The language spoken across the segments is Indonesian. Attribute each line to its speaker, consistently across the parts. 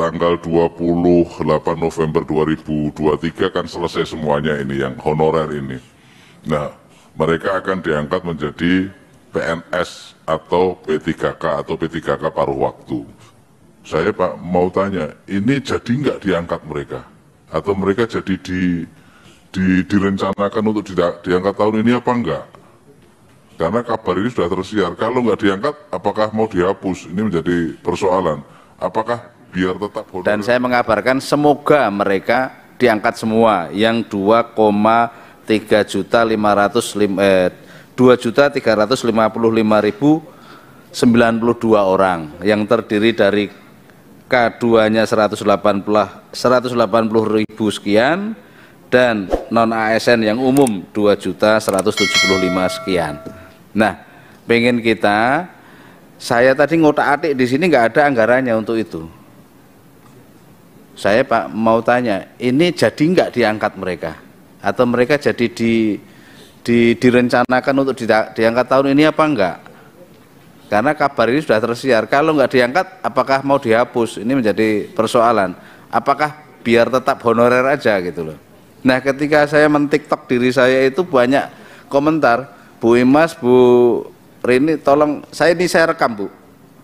Speaker 1: tanggal 28 November 2023 kan selesai semuanya ini yang honorer ini. Nah, mereka akan diangkat menjadi PNS atau P3K atau P3K paruh waktu. Saya Pak mau tanya, ini jadi nggak diangkat mereka? Atau mereka jadi direncanakan untuk diangkat tahun ini apa enggak? Karena kabar ini sudah tersiar, kalau nggak diangkat apakah mau dihapus? Ini menjadi persoalan. Apakah biar tetap honorer?
Speaker 2: Dan saya mengabarkan semoga mereka diangkat semua yang 2.355.092 orang yang terdiri dari K2-nya 180.000 sekian dan non ASN yang umum 2.175.000 sekian. Nah, pengen kita, saya tadi ngotak-atik di sini nggak ada anggarannya untuk itu. Saya Pak mau tanya, ini jadi nggak diangkat mereka? Atau mereka jadi direncanakan untuk diangkat tahun ini apa enggak? Karena kabar ini sudah tersiar, kalau nggak diangkat apakah mau dihapus? Ini menjadi persoalan. Apakah biar tetap honorer aja gitu loh. Nah, ketika saya men-TikTok diri saya itu banyak komentar, Bu Imas, Bu Rini, tolong, saya rekam Bu.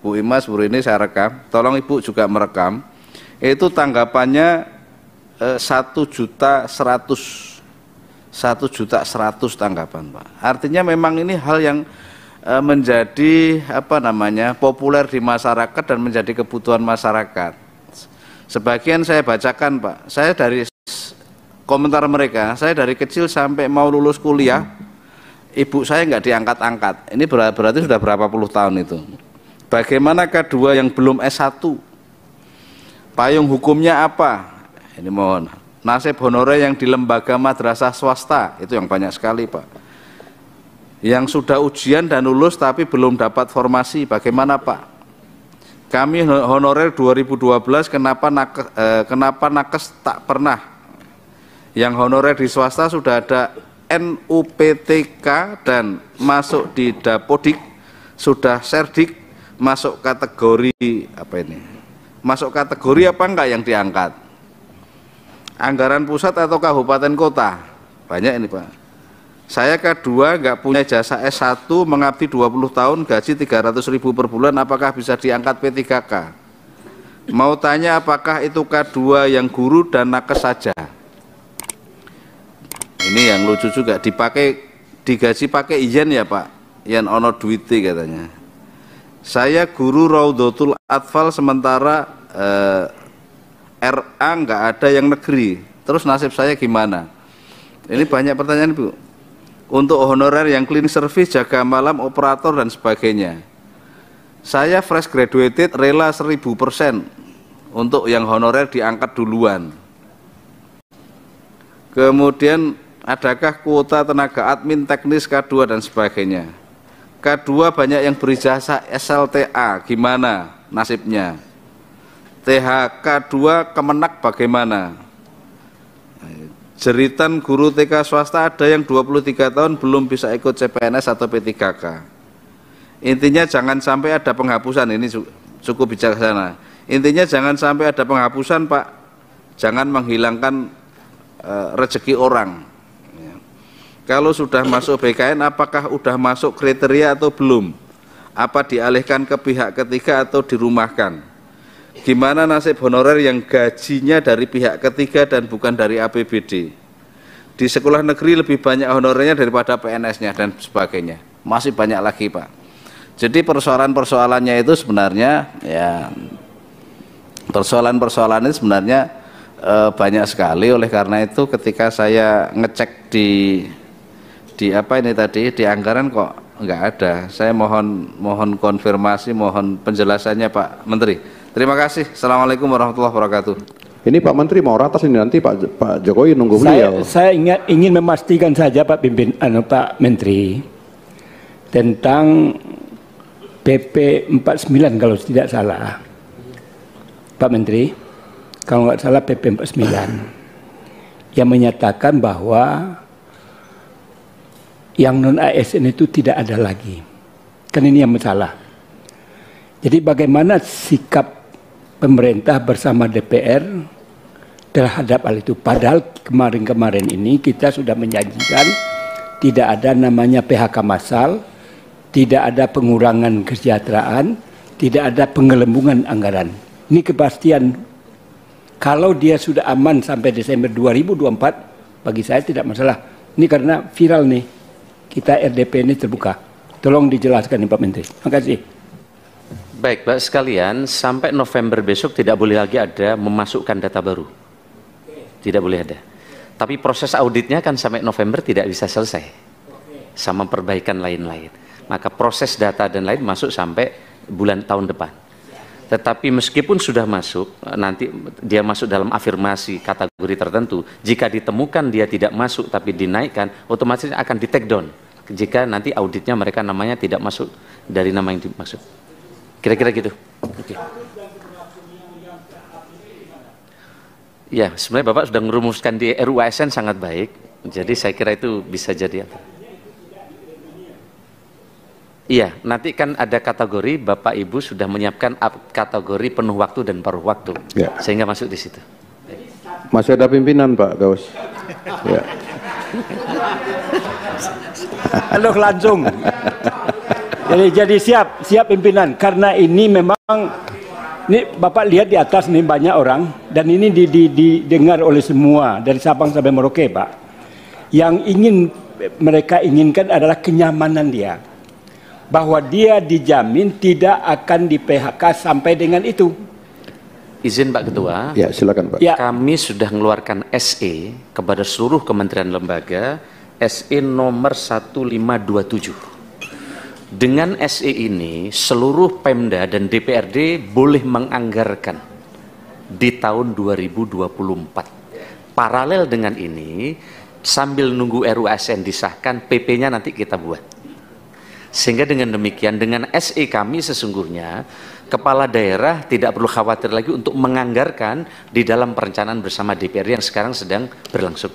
Speaker 2: Bu Imas, Bu Rini saya rekam, tolong Ibu juga merekam. Itu tanggapannya 1.100.000 tanggapan Pak. Artinya memang ini hal yang menjadi populer di masyarakat dan menjadi kebutuhan masyarakat. Sebagian saya bacakan Pak, saya dari komentar mereka, saya dari kecil sampai mau lulus kuliah, ibu saya nggak diangkat-angkat. Ini berarti sudah berapa puluh tahun itu. Bagaimana K2 yang belum S1? Payung hukumnya apa? Ini mohon. Nasib honorer yang di lembaga madrasah swasta, itu yang banyak sekali Pak. Yang sudah ujian dan lulus tapi belum dapat formasi, bagaimana Pak? Kami honorer 2012 kenapa nakes tak pernah? Yang honorer di swasta sudah ada NUPTK dan masuk di Dapodik, sudah Serdik, masuk kategori apa ini? Masuk kategori apa enggak yang diangkat? Anggaran pusat atau kabupaten kota? Banyak ini Pak. Saya K2 enggak punya jasa S1, mengabdi 20 tahun, gaji 300.000 per bulan, apakah bisa diangkat P3K? Mau tanya apakah itu K2 yang guru dan nakes saja? Ini yang lucu juga, digaji pakai ijen ya Pak, yang ono duiti katanya. Saya guru Raudhatul Atfal sementara RA nggak ada yang negeri, terus nasib saya gimana? Ini banyak pertanyaan Bu. Untuk honorer yang cleaning service, jaga malam, operator dan sebagainya, saya fresh graduated rela 1000% untuk yang honorer diangkat duluan. Kemudian adakah kuota tenaga admin, teknis K2 dan sebagainya? K2 banyak yang berijazah SLTA, gimana nasibnya? THK 2 Kemenak bagaimana? Jeritan guru TK swasta ada yang 23 tahun belum bisa ikut CPNS atau P3K. Intinya jangan sampai ada penghapusan, ini cukup bijaksana. Intinya jangan sampai ada penghapusan Pak, jangan menghilangkan rezeki orang. Kalau sudah masuk BKN, apakah sudah masuk kriteria atau belum? Apa dialihkan ke pihak ketiga atau dirumahkan? Gimana nasib honorer yang gajinya dari pihak ketiga dan bukan dari APBD? Di sekolah negeri lebih banyak honorernya daripada PNS-nya dan sebagainya. Masih banyak lagi Pak. Jadi persoalan-persoalannya itu sebenarnya ya, persoalan-persoalan ini sebenarnya banyak sekali. Oleh karena itu ketika saya ngecek di apa ini tadi, di anggaran kok nggak ada. Saya mohon konfirmasi, mohon penjelasannya Pak Menteri. Terima kasih. Assalamualaikum warahmatullahi wabarakatuh.
Speaker 3: Ini Pak Menteri mau ratas ini, nanti Pak Jokowi nunggu beliau.
Speaker 4: Saya ingin memastikan saja Pak Pak Menteri tentang PP 49 kalau tidak salah. Pak Menteri, kalau nggak salah PP 49 yang menyatakan bahwa yang non ASN itu tidak ada lagi. Kan ini yang masalah. Jadi bagaimana sikap pemerintah bersama DPR terhadap hal itu. Padahal kemarin-kemarin ini kita sudah menjanjikan tidak ada namanya PHK massal, tidak ada pengurangan kesejahteraan, tidak ada penggelembungan anggaran. Ini kepastian. Kalau dia sudah aman sampai Desember 2024, bagi saya tidak masalah. Ini karena viral nih, kita RDP ini terbuka. Tolong dijelaskan nih Pak Menteri. Terima kasih.
Speaker 5: Baik Pak sekalian, sampai November besok tidak boleh lagi ada memasukkan data baru. Tidak boleh ada. Tapi proses auditnya kan sampai November tidak bisa selesai. Sama perbaikan lain-lain. Maka proses data dan lain masuk sampai bulan tahun depan. Tetapi meskipun sudah masuk, nanti dia masuk dalam afirmasi kategori tertentu, jika ditemukan dia tidak masuk tapi dinaikkan, otomatis akan di take down. Jika nanti auditnya mereka namanya tidak masuk dari nama yang dimaksud. Kira-kira gitu. Oke. Ya, sebenarnya Bapak sudah merumuskan di RUU ASN sangat baik. Jadi saya kira itu bisa jadi apa? Iya, nanti kan ada kategori, Bapak Ibu sudah menyiapkan kategori penuh waktu dan paruh waktu, ya, sehingga masuk di situ.
Speaker 3: Masih ada pimpinan Pak Gaus. Ya.
Speaker 4: Halo langsung. Jadi siap pimpinan, karena ini memang ini Bapak lihat di atas nih banyak orang dan ini didengar oleh semua dari Sabang sampai Merauke Pak. Yang mereka inginkan adalah kenyamanan dia. Bahwa dia dijamin tidak akan di PHK sampai dengan itu.
Speaker 5: Izin Pak Ketua.
Speaker 3: Ya, silakan Pak.
Speaker 5: Ya. Kami sudah mengeluarkan SE kepada seluruh kementerian lembaga, SE nomor 1527. Dengan SE ini, seluruh Pemda dan DPRD boleh menganggarkan di tahun 2024. Paralel dengan ini, sambil nunggu RUU ASN disahkan, PP-nya nanti kita buat. Sehingga dengan demikian, dengan SE kami sesungguhnya, kepala daerah tidak perlu khawatir lagi untuk menganggarkan di dalam perencanaan bersama DPR yang sekarang sedang berlangsung.